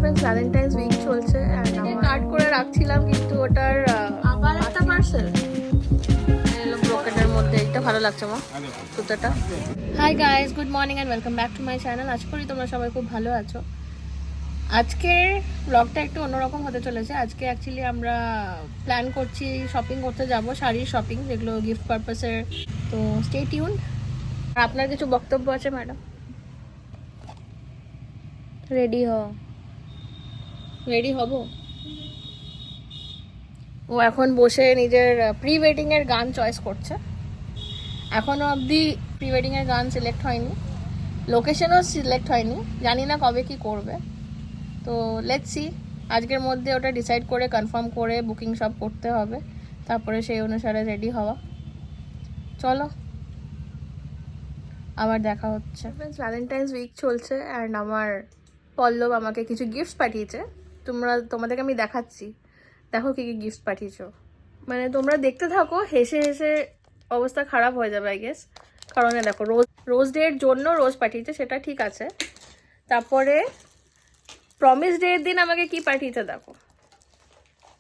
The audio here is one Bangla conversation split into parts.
ফ্রেন্ডস, ভ্যালেন্টাইন্স উইক চলছে এন্ড আমি কাট করে রাখছিলাম, কিন্তু ওটার আবার একটা পার্সেল এলো ব্রোকেটের মধ্যে। এটা ভালো লাগছে মা সুতোটা। Hi guys, good morning and welcome back to my channel. আশা করি তোমরা সবাই খুব ভালো আছো। আজকের ব্লগটা একটু অন্যরকম হতে চলেছে। আজকে অ্যাকচুয়ালি আমরা প্ল্যান করছি শপিং করতে যাব, শাড়ির শপিং, যেগুলো গিফট পারপাসের। তো স্টে টিউন। আর আপনার কিছু বক্তব্য আছে ম্যাডাম? রেডি হব। ও এখন বসে নিজের প্রি ওয়েডিং এর গান চয়েস করছে। এখনো অবধি প্রি ওয়েডিং এর গান সিলেক্ট হয়নি, লোকেশনও সিলেক্ট হয়নি, জানি না কবে কি করবে। তো লেটস সি, আজকের মধ্যে ওটা ডিসাইড করে কনফার্ম করে বুকিং সব করতে হবে, তারপরে সেই অনুসারে রেডি হওয়া। চলো আবার দেখা হচ্ছে। ভ্যালেন্টাইন্স উইক চলছে অ্যান্ড আমার পল্লব আমাকে কিছু গিফটস পাঠিয়েছে। তোমাদেরকে আমি দেখাচ্ছি, দেখো কি কি গিফট পাঠিয়েছো। মানে তোমরা দেখতে থাকো, হেসে হেসে অবস্থা খারাপ হয়ে যাবে আই গেস। কারণ দেখো, রোজ ডে এর জন্য রোজ পাঠিয়েছে, সেটা ঠিক আছে। তারপরে প্রমিস ডে এর দিন আমাকে কি পাঠিয়েছে দেখো,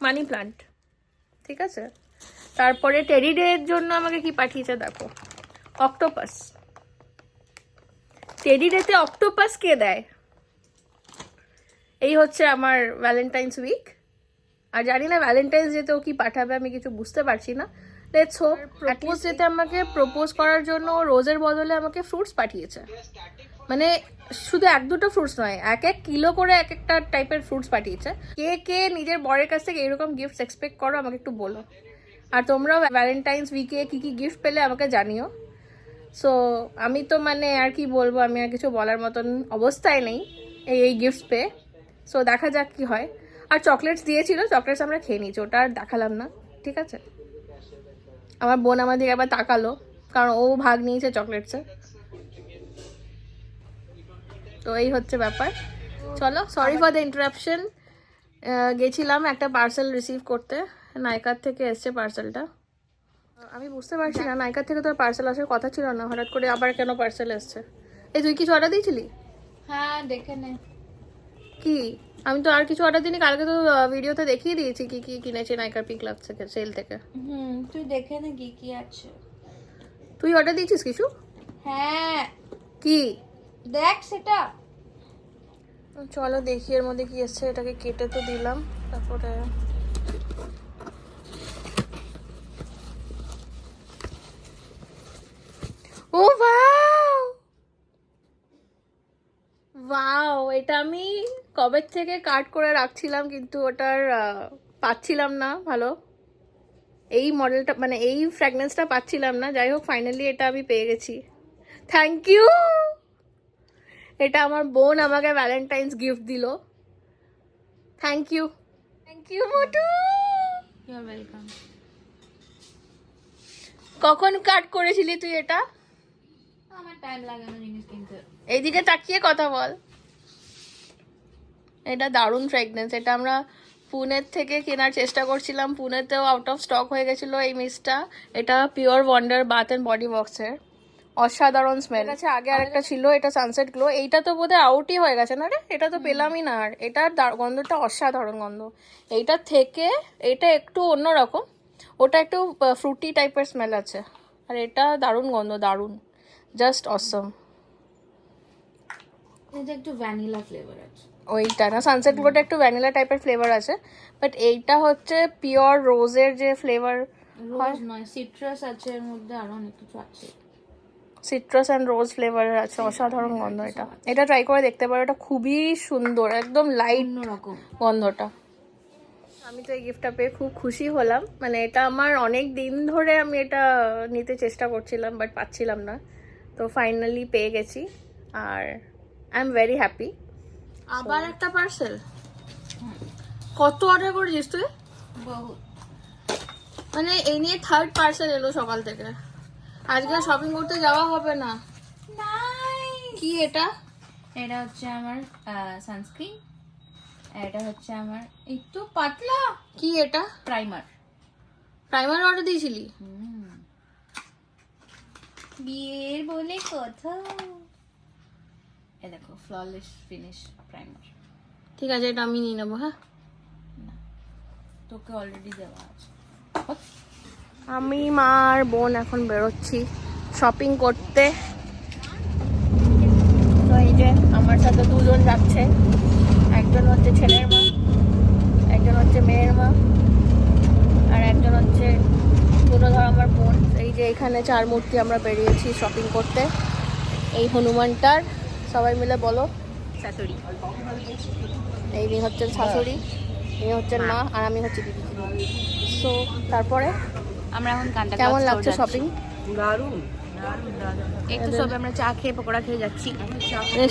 মানি প্লান্ট, ঠিক আছে। তারপরে টেডি ডে এর জন্য আমাকে কি পাঠিয়েছে দেখো, অক্টোপাস। টেডি ডেতে অক্টোপাস কে দেয়? এই হচ্ছে আমার ভ্যালেন্টাইন্স উইক। আর জানি না ভ্যালেন্টাইন্স ডেতেও কি পাঠাবে, আমি কিছু বুঝতে পারছি না। Let's hope. প্রপোজ ডেতে আমাকে প্রপোজ করার জন্য রোজের বদলে আমাকে ফ্রুটস পাঠিয়েছে। মানে শুধু এক দুটো ফ্রুটস নয়, এক এক কিলো করে এক একটা টাইপের ফ্রুটস পাঠিয়েছে। কে কে নিজের বরের কাছ থেকে এরকম গিফট এক্সপেক্ট করো আমাকে একটু বলো। আর তোমরাও ভ্যালেন্টাইন্স উইকে কি কি গিফট পেলে আমাকে জানিও। সো আমি তো মানে আর কি বলবো, আমি আর কিছু বলার মতন অবস্থায় নেই এই গিফটস পেয়ে। সো দেখা যাক কি হয়। আর চকলেটস দিয়েছিল, চকলেটস আমরা খেয়ে নিয়েছি, ওটা আর দেখালাম না, ঠিক আছে। আমার বোন আমার দিকে আবার তাকালো, কারণ ও ভাগ নিয়েছে চকলেটসে। তো এই হচ্ছে ব্যাপার। চলো, সরি ফর দ্য ইন্টারাপশন। গেছিলাম একটা পার্সেল রিসিভ করতে, নাইকার থেকে এসছে পার্সেলটা। আমি বুঝতে পারছি না, নাইকার থেকে তোর পার্সেল আসার কথা ছিল না, হঠাৎ করে আবার কেন পার্সেল এসছে। এই তুই কিছু অর্ডার দিয়েছিলি? হ্যাঁ, দেখে নে। কি? আমি তো আর কিছু অর্ডার দিইনি, কালকে তো ভিডিওতে দেখিয়ে দিয়েছি কি কি কিনেছি নাইকার পিক লাভ থেকে, সেল থেকে। তুই দেখে নে কি কি আছে। তুই অর্ডার দিয়েছিস কিছু? হ্যাঁ, কি? দেখ সেটা। চলো দেখি এর মধ্যে কি এসছে। এটাকে কেটে তো দিলাম, তারপরে ও ওয়াও ওয়াও, এটা আমি কবে থেকে কাট করে রাখছিলাম, কিন্তু ওটার পাচ্ছিলাম না ভালো। এই মডেলটা মানে এই ফ্র্যাগনেন্সটা পাচ্ছিলাম না। যাই হোক, ফাইনালি এটা আমি পেয়ে গেছি। Thank you. এটা আমার বোন আমাকে ভ্যালেন্টাইন্স গিফট দিল। থ্যাংক ইউ মোটু। You are welcome. কখন কাট করেছিলি তুই এটা? আমার টাইম লাগে না জিনিস কিনতে। এইদিকে তাকিয়ে কথা বল। এটা দারুণ ফ্র্যাগনেন্স। এটা আমরা পুনের থেকে কেনার চেষ্টা করছিলাম, পুনেতেও আউট অফ স্টক হয়ে গেছিলো এই মিস্টটা। এটা pure wonder bath and body ওয়ার্কসের, অসাধারণ স্মেল আছে। আগে আরেকটা ছিল, এটা সানসেট গ্লো। এইটা তো বোধহয় আউটই হয়ে গেছে না রে, এটা তো পেলামই না আর। এটার গন্ধটা অসাধারণ গন্ধ। এইটার থেকে এটা একটু অন্যরকম, ওটা একটু ফ্রুটি টাইপের স্মেল আছে, আর এটা দারুণ গন্ধ, দারুণ, জাস্ট অসম। এটা একটু ভ্যানিলা ফ্লেভার আছে। ওইটা না, সানসেট গ্লোটা একটু ভ্যানিলা টাইপের ফ্লেভার আছে, বাট এইটা হচ্ছে পিওর রোজের যে ফ্লেভার হয়। রোজ নয়, সিট্রাস আছে এর মধ্যে, আরো অনেক কিছু আছে। সিট্রাস অ্যান্ড রোজ ফ্লেভারের আছে, অসাধারণ গন্ধ। এটা ট্রাই করে দেখতে পারো, এটা খুবই সুন্দর, একদম লাইট অন্যরকম গন্ধটা। আমি তো এই গিফটটা পেয়ে খুব খুশি হলাম। মানে এটা আমার অনেক দিন ধরে আমি এটা নিতে চেষ্টা করছিলাম, বাট পাচ্ছিলাম না। তো ফাইনালি পেয়ে গেছি, আর আই এম ভেরি হ্যাপি। আবার একটা পার্সেল। কত অর্ডার করেছিস তুই? বহুত। মানে এই নিয়ে থার্ড পার্সেল এলো সকাল থেকে। আজকে শপিং করতে যাওয়া হবে না। কি এটা? এটা হচ্ছে আমার সানস্ক্রিন, এটা হচ্ছে আমার একটু পাতলা কি এটা? প্রাইমার। প্রাইমার অর্ডার দিয়েছিলি? বিয়ের বলে কথা। এ দেখো, ফ্ললেস ফিনিশ প্রাইমার। ঠিক আছে, এটা আমি নিয়ে নেবো। হ্যাঁ, তোকে অলরেডি দেওয়া আছে। আমি মা আর বোন এখন বেরোচ্ছি শপিং করতে। তো এই যে আমার সাথে দুজন যাচ্ছে, একজন হচ্ছে ছেলের মা, একজন হচ্ছে মেয়ের মা, আর একজন হচ্ছে ধর আমার বোন। এই যে এখানে 4 মূর্তি আমরা বেরিয়েছি শপিং করতে। এই হনুমানটার সবাই মিলে বলো শাশুড়ি। এই হচ্ছেন শাশুড়ি, এই হচ্ছেন মা, আর আমি হচ্ছে দিদি। সো তারপরে আমরা এখন কান্টা কেমন লাগছে শপিং? দারুণ। একটু সবে আমরা চা খেয়ে পকোড়া খেয়ে যাচ্ছি।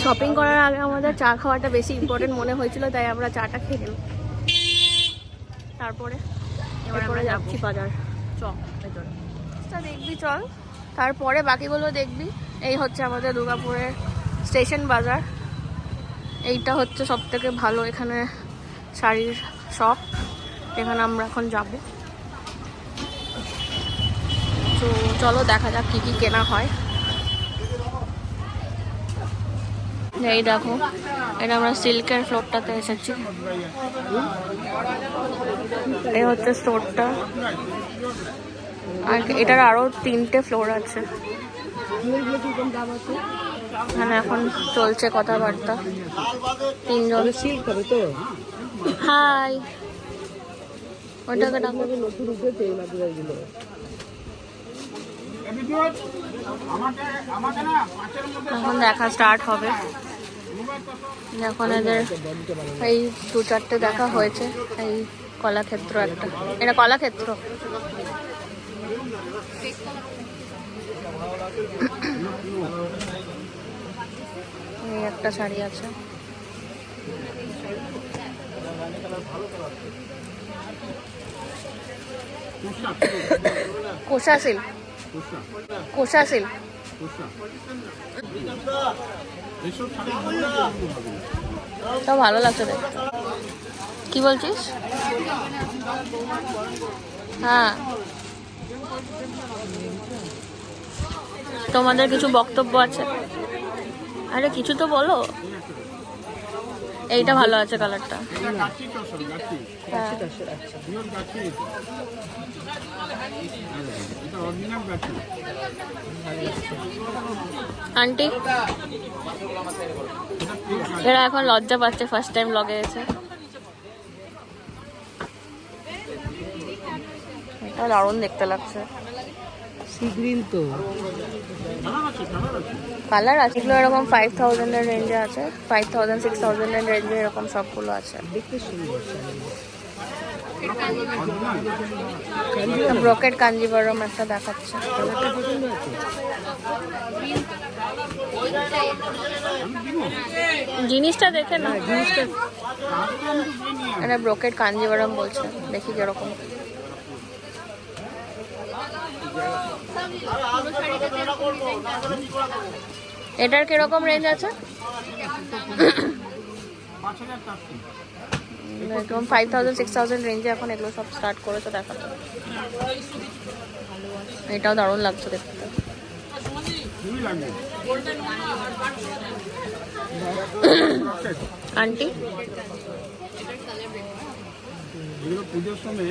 শপিং করার আগে আমাদের চা খাওয়াটা বেশি ইম্পর্টেন্ট মনে হয়েছিল, তাই আমরা চাটা খেয়ে নিলাম। তারপরে এরপরে যাচ্ছি বাজার। ভেতরে দেখবি চল, তারপরে বাকিগুলো দেখবি। এই হচ্ছে আমাদের দুর্গাপুরের স্টেশন বাজার। এইটা হচ্ছে সব থেকে ভালো এখানে শাড়ির শপ, এখানে আমরা এখন যাব। তো চলো দেখা যাক কি কি কেনা হয়। এই দেখো, এটা আমরা সিল্কের ফ্লোরটাতে এসেছি। এই হচ্ছে স্টোরটা, আর এটার আরো 3টে ফ্লোর আছে। এখানে এখন চলছে কথাবার্তা, 3জন। সিল্ক হবে তো? হাই, ওটাকে ডাকো। নতুন উঠেছে এই মাদুরাইগুলো। এখন দেখা স্টার্ট হবে। এখন এদের এই 2-4টে দেখা হয়েছে। এই কলাক্ষেত্র একটা, এটা কলাক্ষেত্র। এই একটা শাড়ি আছে। কোষা সিল্ক, কোষা সিল্ক। সব ভালো লাগছে দেখতে। কি বলছিস? হ্যাঁ, তোমাদের কিছু বক্তব্য আছে? আরে কিছু তো বলো। এইটা ভালো আছে কালারটা। হ্যাঁ। আন্টি, এরা এখন লজ্জা পাচ্ছে, ফার্স্ট টাইম লগে এসে। এটা দারুণ দেখতে লাগছে। সি গ্রিন তো কালার আছে এগুলো, এরকম 5000 এর রেঞ্জে আছে, 5000 6000 এর রেঞ্জে এরকম সবগুলো আছে। দেখতে সুন্দর। ব্রোকেট কাঞ্জিভারম একটা দেখাচ্ছে। জিনিসটা দেখে না, এটা ব্রোকেট কাঞ্জিভারম বলছে, দেখি কিরকম। এটার কিরকম রেঞ্জ আছে? একদম 5000 6000 রেঞ্জে এখন এগুলো সব স্টার্ট করেছে দেখাতে। এটাও দারুণ লাগছে দেখতে। আন্টি,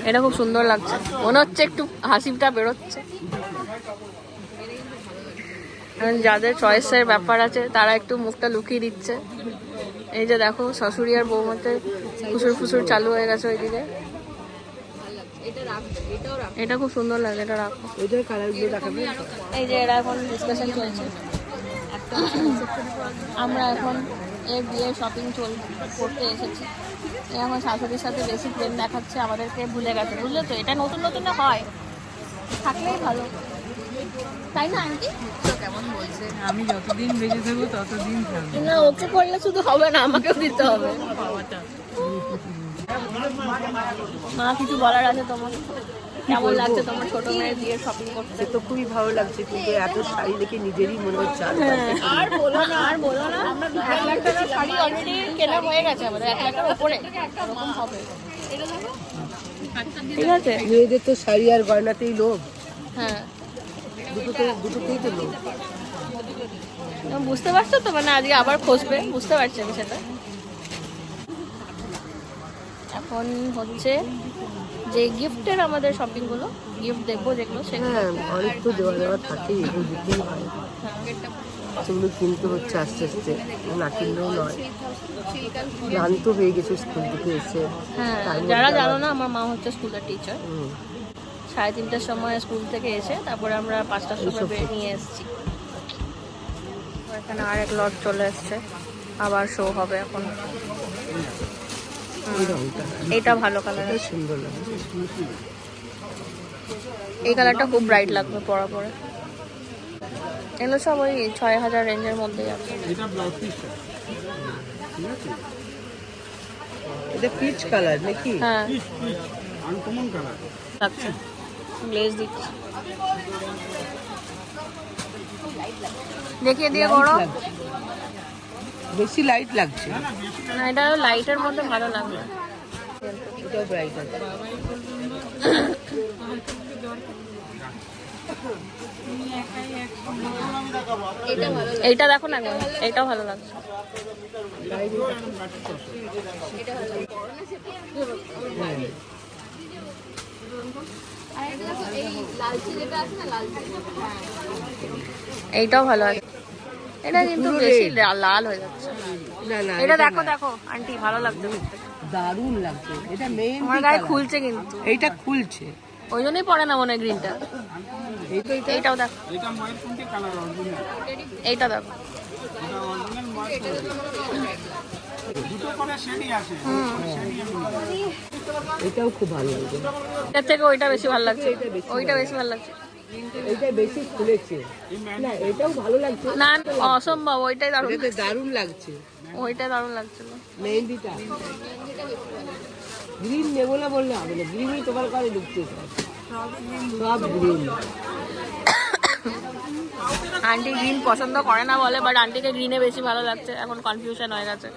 এটা খুব সুন্দর লাগছে, মনে হচ্ছে একটু হাসিটা বেরোচ্ছে। যাদের চয়েসের ব্যাপার আছে তারা একটু মুখটা লুকিয়ে দিচ্ছে। এই যে দেখো, শাশুড়ি আর বৌমাতে ফুসুর ফুসুর চালু হয়ে গেছে ওইদিকে। এটা খুব সুন্দর লাগে, এটা রাখো। ওইটার কালারগুলো দেখাবে। এই যে এরা এখন ডিসকাশন চলছে। আমরা এখন এর বিয়ের শপিং করতে এসেছি। এখন শাশুড়ির সাথে বেশি প্রেম দেখাচ্ছে, আমাদেরকে ভুলে গেছে, বুঝলে তো? এটা নতুন নতুন হয়, থাকলেই ভালো, তাই না আন্টি? কেমন বলছে? আমি যতদিন বেঁচে থাকবো ততদিন থাকবো। না, ওকে করলে শুধু হবে না, আমাকেও দিতে হবে। মা, কিছু বলার আছে তোমার? কেমন লাগছে তোমার ছোট মেয়ের বিয়ের শপিং করতে? সে তো খুবই ভালো লাগছে, কিন্তু এত শাড়ি দেখে নিজেরই মনে হচ্ছে আর বলো না, আর বলো না। 1 লাখ টাকার শাড়ি অলরেডি কেনা হয়ে গেছে আমাদের, 1 লাখের উপরে এরকম হবে। ঠিক আছে, মেয়েদের তো শাড়ি আর গয়নাতেই লোভ। হ্যাঁ, দুটোতেই তো লোভ। বুঝতে পারছো তো? মানে আজকে আবার খসবে, বুঝতে পারছি আমি সেটা। এখন হচ্ছে যে গিফটের আমাদের শপিংগুলো, গিফট দেখবো যেগুলো সেগুলো। হ্যাঁ, অনেক তো দেওয়া থাকেই, এগুলো দিতেই হয়। সেগুলো কিনতে হচ্ছে আস্তে আস্তে, না কিনলেও নয়। ক্লান্ত হয়ে গেছে স্কুল থেকে এসে। হ্যাঁ, তার মধ্যে যারা জানো আবার- না, আমার মা হচ্ছে স্কুলের টিচার। হুম, 3:30টার সময় স্কুল থেকে এসে তারপরে আমরা 5টার সময় এইসব বেরিয়ে নিয়ে এসেছি। এখানে আরেক লট চলে এসছে, আবার শো হবে এখন। এই রঙটা এইটা ভালো কালার, এটা সুন্দর লাগে। এই কালারটা খুব ব্রাইট লাগবে পরা পরে। এগুলো সব ওই 6,000 রেঞ্জের মধ্যেই আছে। এটা পিচ কালার নাকি? হ্যাঁ, আনকমন কালার। লাগছে, গ্লেজ দিচ্ছি। দেখিয়ে দিয়ে Light করো লাগছে। বেশি লাইট লাগছে। না, এটা লাইটের মধ্যে ভালো লাগবে। এটাও ব্রাইট আছে। এইটা দেখো না একবার, এইটাও ভালো লাগছে। হ্যাঁ, এইটাও ভালো আছে। এটা কিন্তু পুরো বেশি red। লাল হয়ে যাচ্ছে। না না, এটা এটা দেখো না। দেখো আন্টি, ভালো লাগছে দেখতে। দারুণ লাগছে। এটা মেন আমার গায়ে খুলছে কিন্তু, এইটা খুলছে। ওই জন্যই পরে না মনে হয় গ্রিনটা। এই তো এটা এইটাও দেখো, এটা ময়ূরপঙ্খী কালার অরিজিনাল। এইটা দেখো। এটা অরিজিনাল ময়ূরপঙ্খী। দুটো করে শেডই আছে। এটাও খুব ভালো লাগছে। এর থেকে ওইটা বেশি ভালো লাগছে, ওইটা বেশি ভালো লাগছে। এইটা বেশি খুলেছে। না, এটাও ভালো লাগছে। না, অসম্ভব, ওইটাই দারুণ, এটাতে দারুণ লাগছে। ওইটাই দারুণ লাগছিল। মেহেন্দিটা গ্রিন নেবো না বললে হবে না, গ্রিনই তোমার ঘরে ঢুকছে সব গ্রিন। আন্টি গ্রিন পছন্দ করে না বলে, বাট আন্টিকে গ্রিনে বেশি ভালো লাগছে, এখন কনফিউশন হয়ে গেছে।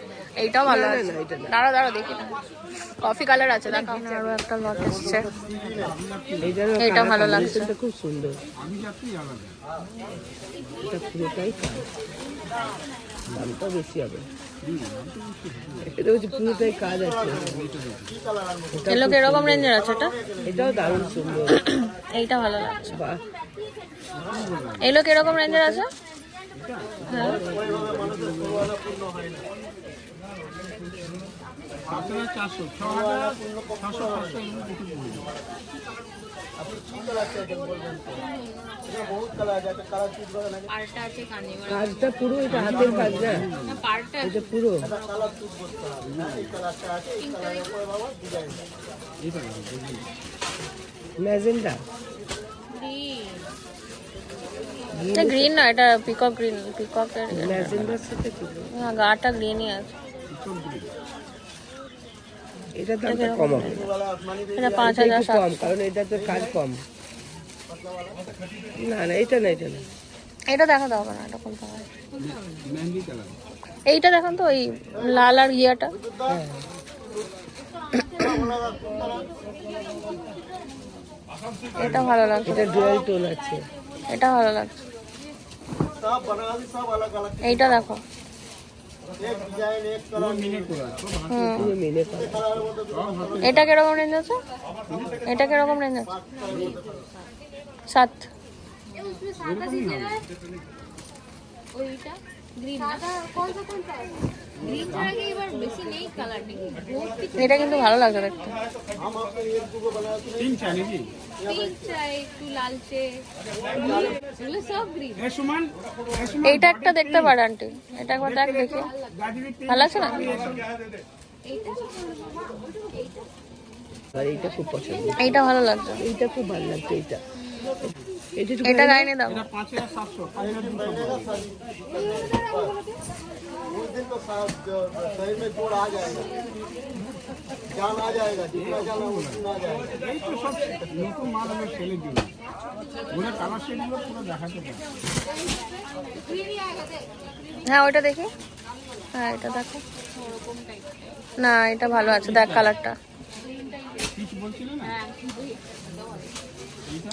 এইটাও ভালো না, না, আছে। না, এটা না। দাঁড়া দাঁড়া দেখি না, কফি কালার আছে দেখো। আরো একটা লট এসছে, এইটারও এটা colour ভালো লাগছে। combination-টা খুব সুন্দর। আমি যাচ্ছি আলাদা। এটা পুরোটাই কাজ, দামটাও বেশি হবে। এটা হচ্ছে পুরোটাই কাজ আছে। এগুলো কিরকম রেঞ্জের আছে এটা? এটাও দারুণ সুন্দর। এইটা ভালো লাগছে। বাহ, এগুলো কিরকম রেঞ্জের আছে? হ্যাঁ, 7,400, 6,000, 600, 500 এগুলো কিছু পড়বে। পার্টটা আছে কাঞ্জিভারা। কাজটা পুরো এটা হাতের কাজ না, না, পার্টটা এটা পুরো। ম্যাজেন্ডা এটা গ্রিন না, এটা পিকক গ্রিন, পিককের। ম্যাজেন্ডার সাথে কি? হ্যাঁ, গাটা গ্রিনই আছে। এটা দামটা কম হবে। এটা এটা 5,000 একটু কম, কারণ এটাতে কাজ কম। না না, এটা না, এটা না। এটা দেখা দাও না, এটা কোনটা হয়? মেহেন্দি কালার। এইটা দেখুন তো, ওই লাল আর ঘিয়াটা। হ্যাঁ, এটা ভালো লাগছে, এটা ডুয়াল টোন আছে। এটা ভালো লাগছে। এইটা দেখো, পুরো মিনে করা, সব হাতে। হুম, পুরো মিলে কাজ। সব হাতে। এটা কিরকম রেঞ্জ আছে? এটা কিরকম রেঞ্জ আছে? 7। ওইটা গ্রিন না, গ্রিন ছাড়া কি এবার বেশি নেই কালার নাকি? এটা কিন্তু ভালো লাগছে দেখতে। তিন চাই নাকি? পিঙ্ক চাই, একটু লালচে, এগুলো সব গ্রিন। এ সুমান, এ সুমান। এইটা একটা দেখতে পারে আন্টি, এটা একবার দেখ দেখি, গাজরি তিন। ভালো লাগছে না? এইটা আর এইটা খুব পছন্দ। এইটা ভালো লাগছে, এইটা খুব ভালো লাগছে। এইটা এটা একটু এটা গায়ে নিয়ে দাও। এটা 5,700, 5,200। এই তো সব নতুন মাল আমার সেলের জন্য। ওরা কালার শেডগুলো পুরো দেখাতে পারে। হ্যাঁ, ওইটা দেখি। হ্যাঁ, এটা দেখো না, এটা ভালো আছে, দেখ কালারটা। কিছু বলছিল না?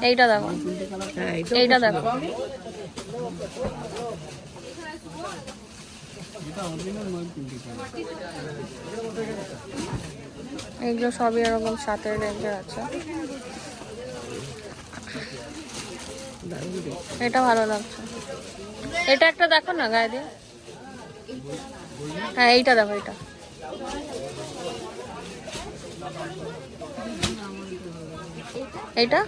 এইটা দেখো, হ্যাঁ, এইটা দেখো। এটা অরিজিনাল ময়ূরপঙ্খী কালার। এইগুলো সবই এরকম 7-এর রেঞ্জের আছে। দারুণ দেখতে। এটা ভালো লাগছে। এটা একটা দেখো না গায়ে দিয়ে। হ্যাঁ এইটা দেখো, এটা এইটা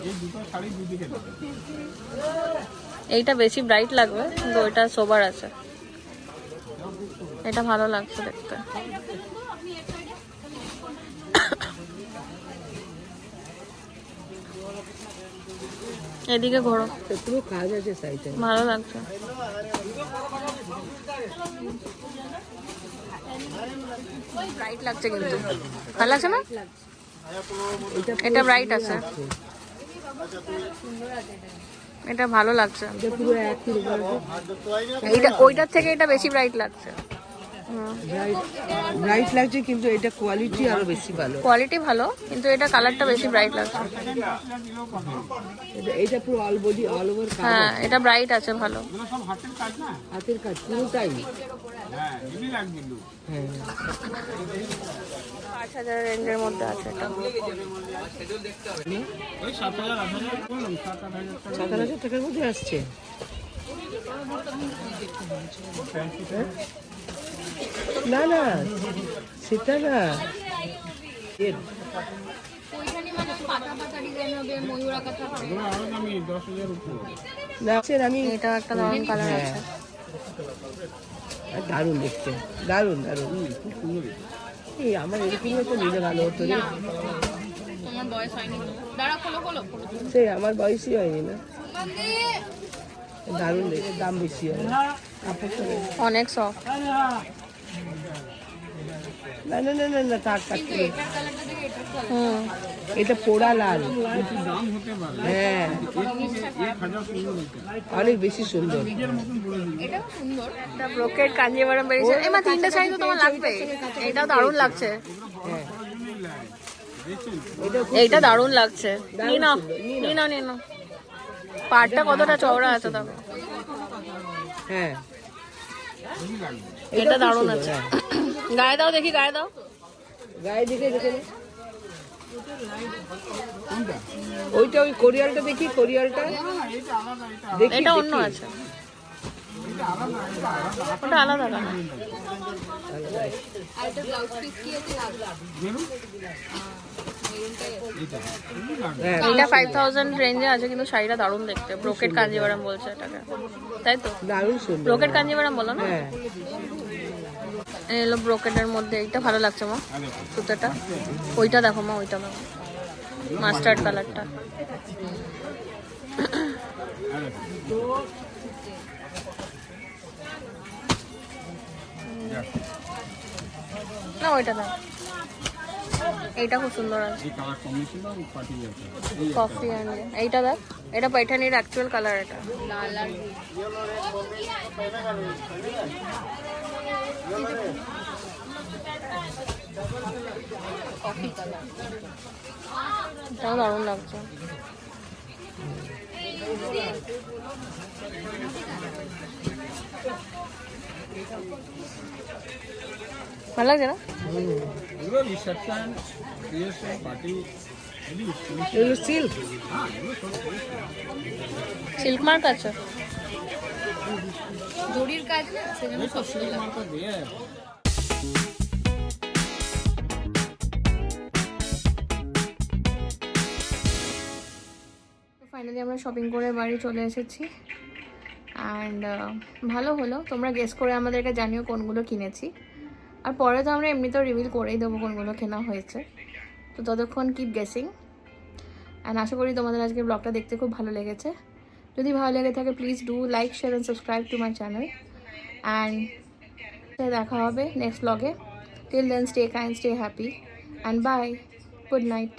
এই দুটো শাড়ি দুদিকে দেবে। এইটা বেশি ব্রাইট লাগবে, কিন্তু ওইটা সোবার আছে। এটা ভালো লাগছে দেখতে। এদিকে ঘোরো, পুরো কাজ আছে সাইডে। ভালো লাগছে। ব্রাইট লাগছে কিন্তু, ভালো লাগছে না? এটা ব্রাইট আছে, এটা ভালো লাগছে। এটা পুরো একই রকম। এইটা ওইটার থেকে এটা বেশি ব্রাইট লাগছে। ব্রাইট লাগছে, কিন্তু এটা কোয়ালিটি আরো বেশি ভালো। কোয়ালিটি ভালো, কিন্তু এটা কালারটা বেশি ব্রাইট লাগছে। এটা পুরো অল বডি অল ওভার কাজ। হ্যাঁ এটা ব্রাইট আছে, ভালো। এগুলো সব হাতের কাজ না? হাতের কাজ পুরোটাই। হ্যাঁ, হেভি লাগবে কিন্তু। হ্যাঁ 5,000 রেঞ্জের মধ্যে আছে এটা। ওই 7,000 8,000 বললাম, 7,000 টাকা। 7,000 টাকার মধ্যে আসছে। না না সেটা না, ওইখানে মানে পাতা পাতা ডিজাইন হবে, ময়ূর আঁকাটা হবে। এগুলো আরো দামি, 10,000 উপরে। না স্যার আমি এটা একটা দারুণ কালার আছে। দারুণ দেখতে, দারুণ দারুণ। খুব সুন্দর। এই আমার এরকমই তো নিলে ভালো হতো রে। তোমার বয়স হয়নি তো। দাঁড়া, খোলো খোলো খোলো। সেই আমার বয়সই হয়নি না। দারুণ দেখতে, দাম বেশি হবে। কাপড়টা অনেক সফট। না না না না না থাক থাক। এটার কালারটা দেখে এটার কালার। হুম, এটা পোড়া লাল। কিন্তু দাম হতে পারে। হ্যাঁ 1,000 সুন্দর এটা। অনেক বেশি সুন্দর। নিজের মতন বলে দিবি। এটাও সুন্দর। একটা ব্রোকেড কাঞ্জিভারাম বেরিয়েছে। এমা 3টে শাড়ি তো তোমার লাগবে। এটাও দারুণ লাগছে, হ্যাঁ জন্যই লাগে। দেখছেন? এটা খুব এইটা দারুণ লাগছে। নিয়ে নাও সুন্দর, নিয়ে নাও নিয়ে নাও। পাড়টা কতটা চওড়া আছে দেখো। হ্যাঁ হেভি লাগবে। এটা খুব দারুণ সুন্দর, আছে। হ্যাঁ। গায়ে দাও দেখি, গায়ে দাও। গায়ে দেখে দেখে নে। কোনটা? ওইটা ওই কোরিয়ালটা দেখি, কোরিয়ালটা না, এটা আলাদা, এটা দেখি এটা অন্য দেখি। আছে, আলাদা, এটা আলাদা। ওটা আলাদা কালার। আর এটা ব্লাউজ পিস কি আছে লাগবে? মেরুন? মেরুনটাই আছে। এটা হেভি লাগবে। হ্যাঁ এইটা 5,000 রেঞ্জে আছে, কিন্তু শাড়িটা দারুণ দেখতে। ব্রোকেড কাঞ্জিভারাম বলছে এটাকে, তাই তো? দারুণ সুন্দর। ব্রোকেড কাঞ্জিভারাম বলো না? হ্যাঁ এই হলো ব্রোকেডের মধ্যে। এইটা ভালো লাগছে মা, আরে সুতোটা। ওইটা দেখো মা, ওইটা দেখো, মাস্টার্ড কালারটা। আরে না ওইটা দাও, এইটা খুব সুন্দর আছে। এই কালার কম্বিনেশনটা পার্টি আছে। এই কফি অ্যান্ড এইটা দেখ, এটা पैठनीর অ্যাকচুয়াল কালার এটা। লাল আর কফি কালার। এটাও দারুণ লাগছে। ভালো লাগছে না? এগুলো রিসেপশন, রিসেপশন পার্টি হেভি সুন্দর। এগুলো সিল্ক। হ্যাঁ, এগুলো সব সিল্ক মার্ক আছে। জরির কাজ না, সেজন্য এই সব সিল্ক মার্কা দিয়ে। ফাইনালি আমরা শপিং করে বাড়ি চলে এসেছি। অ্যান্ড ভালো হলো, তোমরা গেস করে আমাদেরকে জানিও কোনগুলো কিনেছি। আর পরে তো আমরা এমনিতেও রিভিল করেই দেবো কোনগুলো কেনা হয়েছে। তো ততক্ষণ কিপ গেসিং। অ্যান্ড আশা করি তোমাদের আজকে ব্লগটা দেখতে খুব ভালো লেগেছে। যদি ভালো লেগে থাকে please do like, share and subscribe to my channel. And দেখা হবে নেক্সট ব্লগে। Till then stay kind, stay happy and bye, good night.